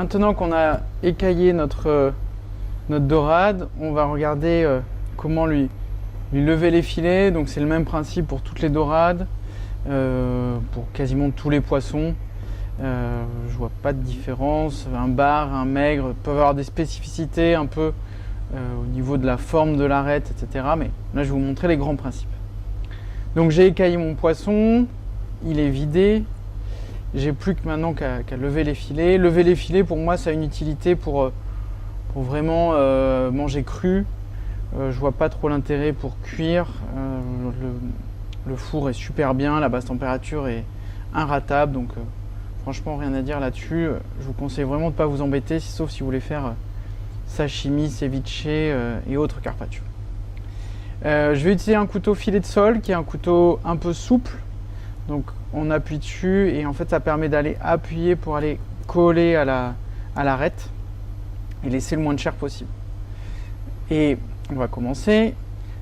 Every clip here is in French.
Maintenant qu'on a écaillé notre dorade, on va regarder comment lui lever les filets. Donc c'est le même principe pour toutes les dorades, pour quasiment tous les poissons. Je vois pas de différence. Un bar, un maigre peuvent avoir des spécificités un peu au niveau de la forme de l'arête, etc. Mais là, je vais vous montrer les grands principes. Donc j'ai écaillé mon poisson, il est vidé. J'ai plus que maintenant qu'à lever les filets. Lever les filets, pour moi, ça a une utilité pour vraiment manger cru. Je vois pas trop l'intérêt pour cuire. Le four est super bien, la basse température est inratable, donc franchement rien à dire là-dessus. Je vous conseille vraiment de ne pas vous embêter, sauf si vous voulez faire sashimi, ceviche et autres carpaccio. Je vais utiliser un couteau filet de sol qui est un couteau un peu souple. Donc on appuie dessus et en fait ça permet d'aller appuyer pour aller coller à l'arête et laisser le moins de chair possible. Et on va commencer.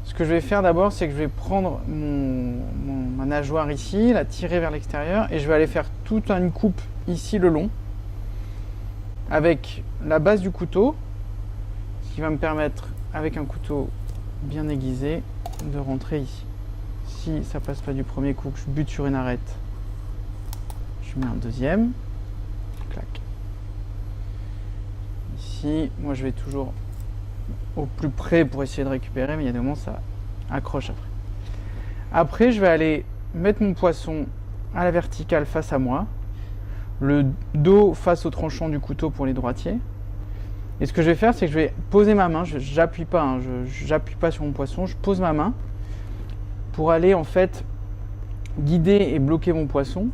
Ce que je vais faire d'abord, c'est que je vais prendre ma nageoire ici, la tirer vers l'extérieur et je vais aller faire toute une coupe ici le long avec la base du couteau, ce qui va me permettre, avec un couteau bien aiguisé, de rentrer ici. Si ça passe pas du premier coup, que je bute sur une arête, je mets un deuxième, clac. Ici, moi je vais toujours au plus près pour essayer de récupérer, mais il y a des moments ça accroche après. Après, je vais aller mettre mon poisson à la verticale face à moi, le dos face au tranchant du couteau pour les droitiers. Et ce que je vais faire, c'est que je vais poser ma main, j'appuie pas, hein, j'appuie pas sur mon poisson, je pose ma main pour aller en fait guider et bloquer mon poisson.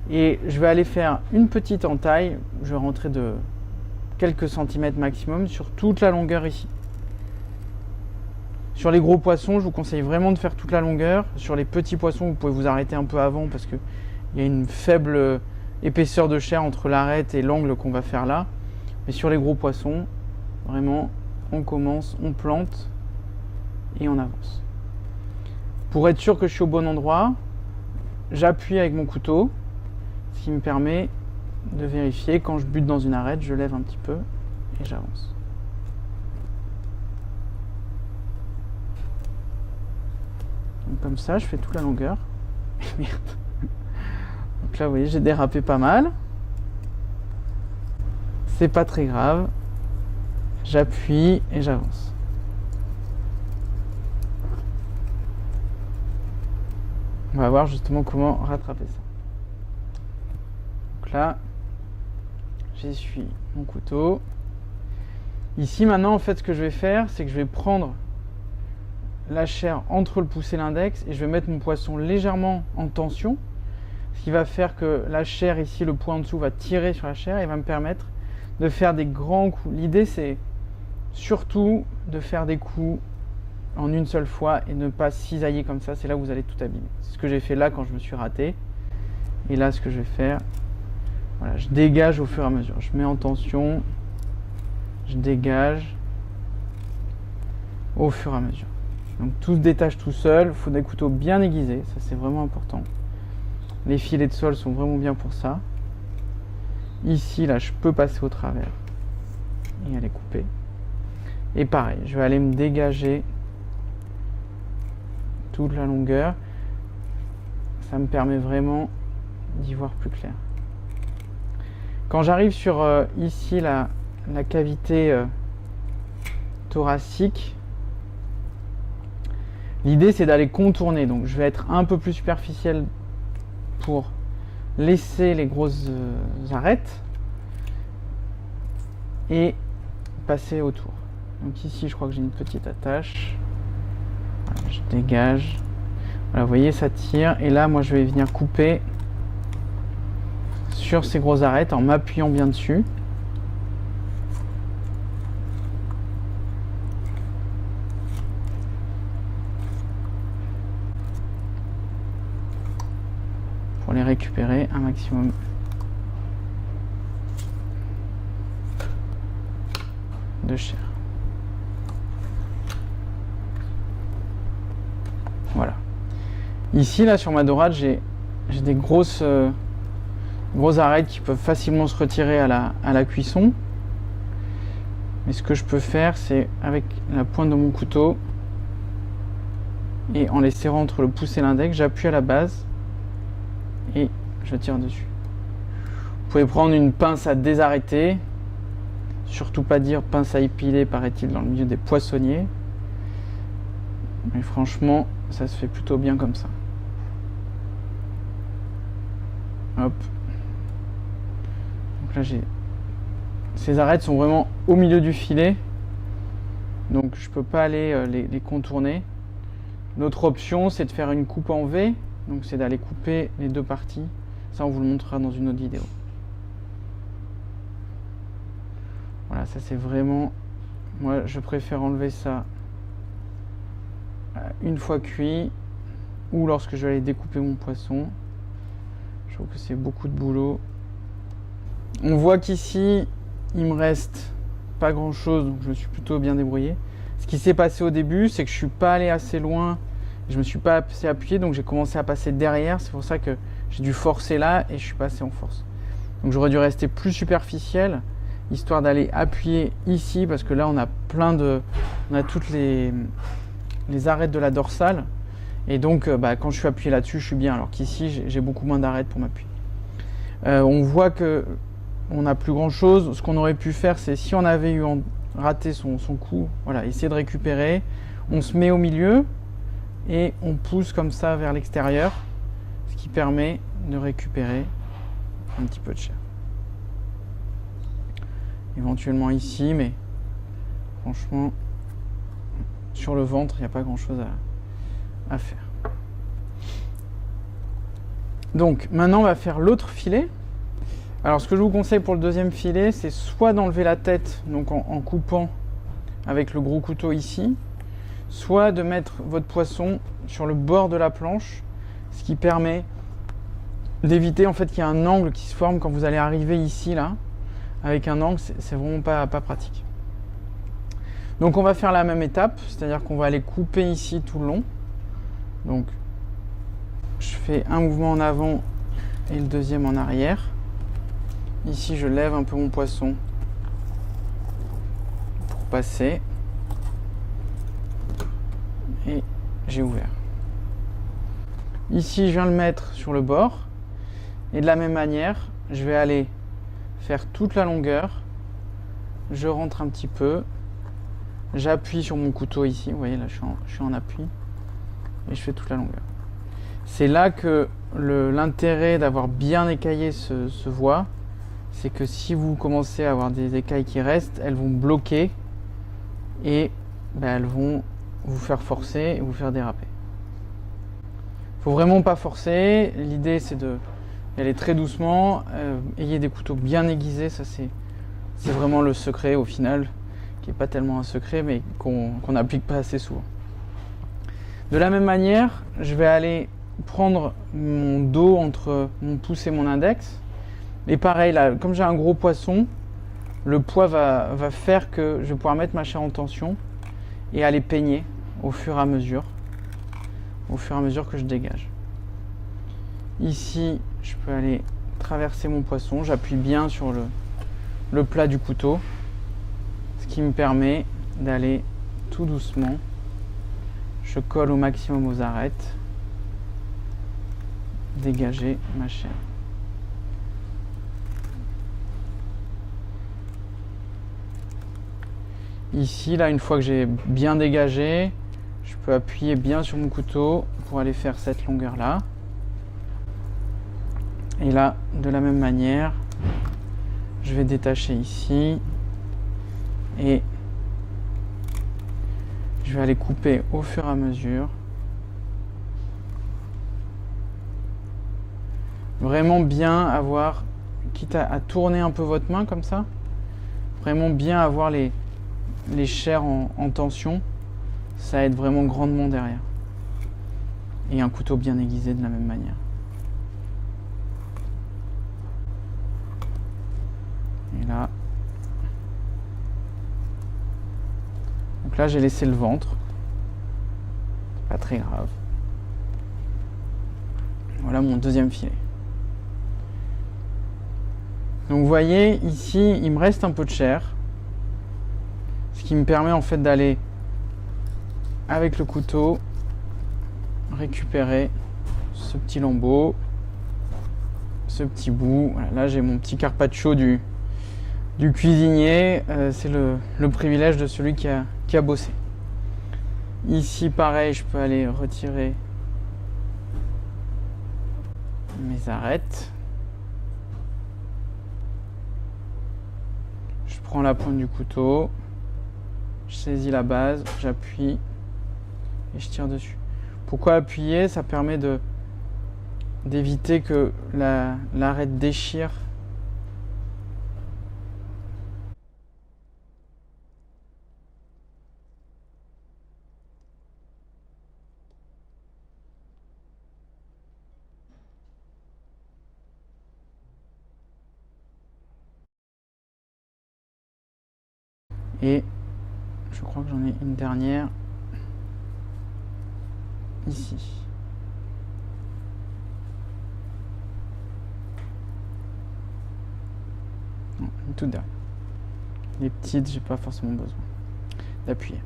Et je vais aller faire une petite entaille, je vais rentrer de quelques centimètres maximum sur toute la longueur ici. Sur les gros poissons, je vous conseille vraiment de faire toute la longueur. Sur les petits poissons, vous pouvez vous arrêter un peu avant parce qu'il y a une faible épaisseur de chair entre l'arête et l'angle qu'on va faire là. Mais sur les gros poissons, vraiment, on commence, on plante et on avance. Pour être sûr que je suis au bon endroit, j'appuie avec mon couteau, ce qui me permet de vérifier. Quand je bute dans une arête, je lève un petit peu et j'avance. Donc comme ça, je fais toute la longueur. Merde. Donc là, vous voyez, j'ai dérapé pas mal. C'est pas très grave. J'appuie et j'avance. On va voir justement comment rattraper ça. Donc là, j'essuie mon couteau. Ici maintenant, en fait, ce que je vais faire, c'est que je vais prendre la chair entre le pouce et l'index et je vais mettre mon poisson légèrement en tension, ce qui va faire que la chair ici, le poing en dessous, va tirer sur la chair et va me permettre de faire des grands coups. L'idée, c'est surtout de faire des coups en une seule fois et ne pas cisailler comme ça. C'est là où vous allez tout abîmer. C'est ce que j'ai fait là quand je me suis raté. Et là, ce que je vais faire, voilà, je dégage au fur et à mesure. Je mets en tension, je dégage au fur et à mesure. Donc tout se détache tout seul. Il faut des couteaux bien aiguisés, ça c'est vraiment important. Les filets de sol sont vraiment bien pour ça. Ici, là, je peux passer au travers et aller couper. Et pareil, je vais aller me dégager toute la longueur. Ça me permet vraiment d'y voir plus clair. Quand j'arrive sur ici la cavité thoracique, l'idée c'est d'aller contourner. Donc je vais être un peu plus superficiel pour laisser les grosses arêtes et passer autour. Donc ici je crois que j'ai une petite attache. Voilà, je dégage. Voilà, vous voyez, ça tire. Et là, moi, je vais venir couper sur ces grosses arêtes en m'appuyant bien dessus. Pour les récupérer un maximum. De chair. Voilà. Ici, là, sur ma dorade, j'ai des grosses grosses arêtes qui peuvent facilement se retirer à la cuisson. Mais ce que je peux faire, c'est avec la pointe de mon couteau et en les serrant entre le pouce et l'index, j'appuie à la base et je tire dessus. Vous pouvez prendre une pince à désarrêter, surtout pas dire pince à épiler, paraît-il, dans le milieu des poissonniers. Mais franchement, ça se fait plutôt bien comme ça. Hop. Donc là, ces arêtes sont vraiment au milieu du filet, donc je peux pas aller les contourner. L'autre option, c'est de faire une coupe en V, donc c'est d'aller couper les deux parties. Ça, on vous le montrera dans une autre vidéo. Voilà, ça c'est vraiment... Moi, je préfère enlever ça une fois cuit, ou lorsque je vais aller découper mon poisson. Je trouve que c'est beaucoup de boulot. On voit qu'ici, il me reste pas grand chose, donc je me suis plutôt bien débrouillé. Ce qui s'est passé au début, c'est que je suis pas allé assez loin, je me suis pas assez appuyé, donc j'ai commencé à passer derrière. C'est pour ça que j'ai dû forcer là et je suis passé en force. Donc j'aurais dû rester plus superficiel, histoire d'aller appuyer ici, parce que là on a on a toutes les arêtes de la dorsale, et donc quand je suis appuyé là-dessus, je suis bien, alors qu'ici j'ai beaucoup moins d'arêtes pour m'appuyer. On voit que on n'a plus grand chose. Ce qu'on aurait pu faire, c'est si on avait raté son coup, voilà, essayer de récupérer. On se met au milieu et on pousse comme ça vers l'extérieur, ce qui permet de récupérer un petit peu de chair. Éventuellement ici, mais franchement, sur le ventre, il n'y a pas grand chose à faire. Donc maintenant, on va faire l'autre filet. Alors ce que je vous conseille pour le deuxième filet, c'est soit d'enlever la tête, donc en coupant avec le gros couteau ici, soit de mettre votre poisson sur le bord de la planche, ce qui permet d'éviter en fait qu'il y ait un angle qui se forme quand vous allez arriver ici là. Avec un angle, c'est vraiment pas pratique. Donc on va faire la même étape, c'est-à-dire qu'on va aller couper ici tout le long. Donc je fais un mouvement en avant et le deuxième en arrière. Ici, je lève un peu mon poisson pour passer. Et j'ai ouvert. Ici, je viens le mettre sur le bord. Et de la même manière, je vais aller faire toute la longueur. Je rentre un petit peu. J'appuie sur mon couteau ici. Vous voyez, là, je suis en appui. Et je fais toute la longueur. C'est là que l'intérêt d'avoir bien écaillé se voit. C'est que si vous commencez à avoir des écailles qui restent, elles vont bloquer et elles vont vous faire forcer et vous faire déraper. Faut vraiment pas forcer. L'idée, c'est d'y aller très doucement. Ayez des couteaux bien aiguisés, ça c'est vraiment le secret au final, qui n'est pas tellement un secret, mais qu'on n'applique pas assez souvent. De la même manière, je vais aller prendre mon dos entre mon pouce et mon index. Et pareil, là, comme j'ai un gros poisson, le poids va faire que je vais pouvoir mettre ma chair en tension et aller peigner au fur et à mesure que je dégage. Ici, je peux aller traverser mon poisson, j'appuie bien sur le plat du couteau, ce qui me permet d'aller tout doucement. Je colle au maximum aux arêtes, dégager ma chair. Ici, là, une fois que j'ai bien dégagé, je peux appuyer bien sur mon couteau pour aller faire cette longueur-là. Et là, de la même manière, je vais détacher ici et je vais aller couper au fur et à mesure. Vraiment bien avoir, quitte à tourner un peu votre main comme ça, vraiment bien avoir les chairs en tension, ça aide vraiment grandement derrière. Et un couteau bien aiguisé de la même manière. Et là. Donc là, j'ai laissé le ventre. Pas très grave. Voilà mon deuxième filet. Donc vous voyez, ici, il me reste un peu de chair. Ce qui me permet en fait d'aller, avec le couteau, récupérer ce petit lambeau, ce petit bout. Voilà, là, j'ai mon petit carpaccio du cuisinier. C'est le privilège de celui qui a bossé. Ici, pareil, je peux aller retirer mes arêtes. Je prends la pointe du couteau, je saisis la base, j'appuie et je tire dessus. Pourquoi appuyer? Ça permet d'éviter que l'arête déchire. Et je crois que j'en ai une dernière ici. Non, une toute dernière. Les petites, j'ai pas forcément besoin d'appuyer.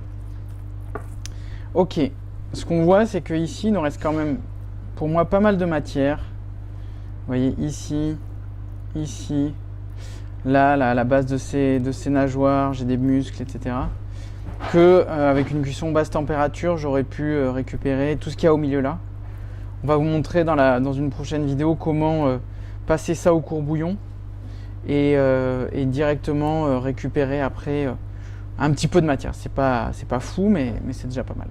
Ok, ce qu'on voit, c'est que ici, il nous reste quand même, pour moi, pas mal de matière. Vous voyez ici, ici. Là, à la base de ces nageoires, j'ai des muscles, etc. Avec une cuisson basse température, j'aurais pu récupérer tout ce qu'il y a au milieu là. On va vous montrer dans une prochaine vidéo comment passer ça au courbouillon et directement récupérer après un petit peu de matière. C'est pas fou, mais c'est déjà pas mal.